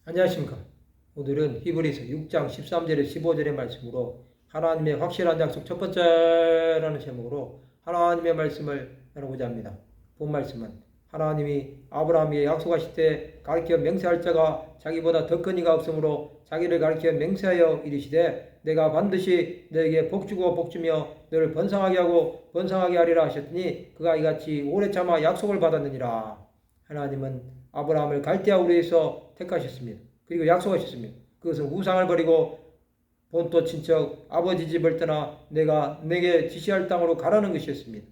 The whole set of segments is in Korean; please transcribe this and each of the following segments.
안녕하십니까. 오늘은 히브리서 6장 13절에 15절의 말씀으로 하나님의 확실한 약속 첫 번째라는 제목으로 하나님의 말씀을 나누고자 합니다. 본 말씀은 하나님이 아브라함에게 약속하실 때 가르쳐 맹세할 자가 자기보다 더 큰 이가 없으므로 자기를 가르쳐 맹세하여 이르시되 내가 반드시 너에게 복주고 복주며 너를 번성하게 하고 번성하게 하리라 하셨더니 그가 이같이 오래 참아 약속을 받았느니라. 하나님은 아브라함을 갈대아 우르에서 택하셨습니다. 그리고 약속하셨습니다. 그것은 우상을 버리고 본토 친척 아버지 집을 떠나 내가 내게 지시할 땅으로 가라는 것이었습니다.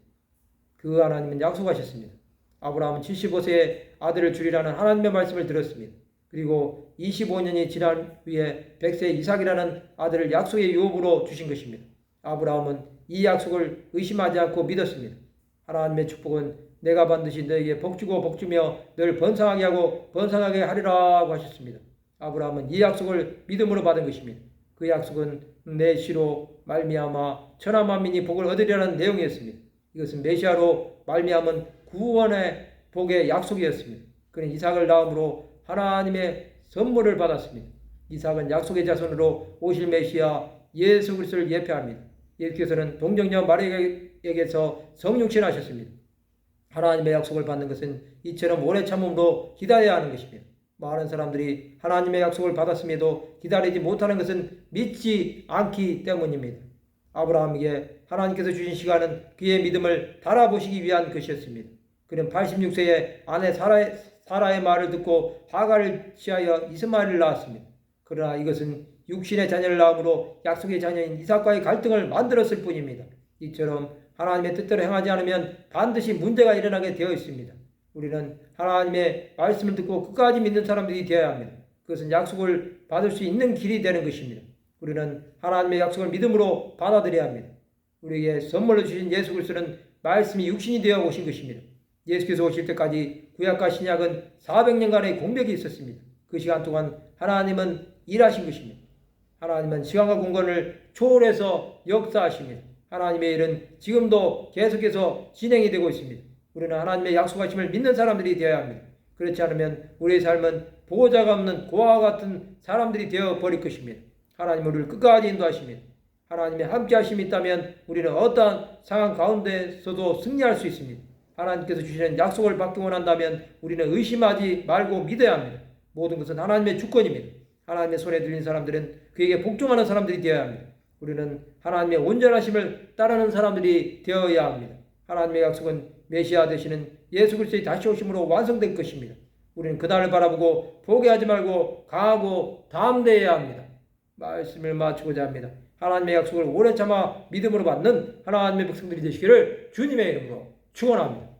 그 하나님은 약속하셨습니다. 아브라함은 75세에 아들을 주리라는 하나님의 말씀을 들었습니다. 그리고 25년이 지난 후에 100세 이삭이라는 아들을 약속의 유업으로 주신 것입니다. 아브라함은 이 약속을 의심하지 않고 믿었습니다. 하나님의 축복은 내가 반드시 너에게 복주고 복주며 너를 번성하게 하고 번성하게 하리라고 하셨습니다. 아브라함은 이 약속을 믿음으로 받은 것입니다. 그 약속은 내 시로 말미암아 천하 만민이 복을 얻으리라는 내용이었습니다. 이것은 메시아로 말미암은 구원의 복의 약속이었습니다. 그는 이삭을 낳음으로 하나님의 선물을 받았습니다. 이삭은 약속의 자손으로 오실 메시아 예수 그리스도를 예표합니다. 예수께서는 동정녀 마리아에게서 성육신하셨습니다. 하나님의 약속을 받는 것은 이처럼 오래 참음으로 기다려야 하는 것입니다. 많은 사람들이 하나님의 약속을 받았음에도 기다리지 못하는 것은 믿지 않기 때문입니다. 아브라함에게 하나님께서 주신 시간은 그의 믿음을 달아보시기 위한 것이었습니다. 그는 86세에 아내 사라의 말을 듣고 하갈을 취하여 이스마엘을 낳았습니다. 그러나 이것은 육신의 자녀를 낳음으로 약속의 자녀인 이삭과의 갈등을 만들었을 뿐입니다. 이처럼 하나님의 뜻대로 행하지 않으면 반드시 문제가 일어나게 되어 있습니다. 우리는 하나님의 말씀을 듣고 끝까지 믿는 사람들이 되어야 합니다. 그것은 약속을 받을 수 있는 길이 되는 것입니다. 우리는 하나님의 약속을 믿음으로 받아들여야 합니다. 우리에게 선물로 주신 예수 그리스도는 말씀이 육신이 되어 오신 것입니다. 예수께서 오실 때까지 구약과 신약은 400년간의 공백이 있었습니다. 그 시간 동안 하나님은 일하신 것입니다. 하나님은 시간과 공간을 초월해서 역사하십니다. 하나님의 일은 지금도 계속해서 진행이 되고 있습니다. 우리는 하나님의 약속하심을 믿는 사람들이 되어야 합니다. 그렇지 않으면 우리의 삶은 보호자가 없는 고아와 같은 사람들이 되어 버릴 것입니다. 하나님은 우리를 끝까지 인도하십니다. 하나님의 함께 하심이 있다면 우리는 어떠한 상황 가운데서도 승리할 수 있습니다. 하나님께서 주시는 약속을 받기 원한다면 우리는 의심하지 말고 믿어야 합니다. 모든 것은 하나님의 주권입니다. 하나님의 손에 들린 사람들은 그에게 복종하는 사람들이 되어야 합니다. 우리는 하나님의 온전하심을 따르는 사람들이 되어야 합니다. 하나님의 약속은 메시아 되시는 예수 그리스도의 다시 오심으로 완성될 것입니다. 우리는 그날을 바라보고 포기하지 말고 강하고 담대해야 합니다. 말씀을 마치고자 합니다. 하나님의 약속을 오래 참아 믿음으로 받는 하나님의 백성들이 되시기를 주님의 이름으로 축원합니다.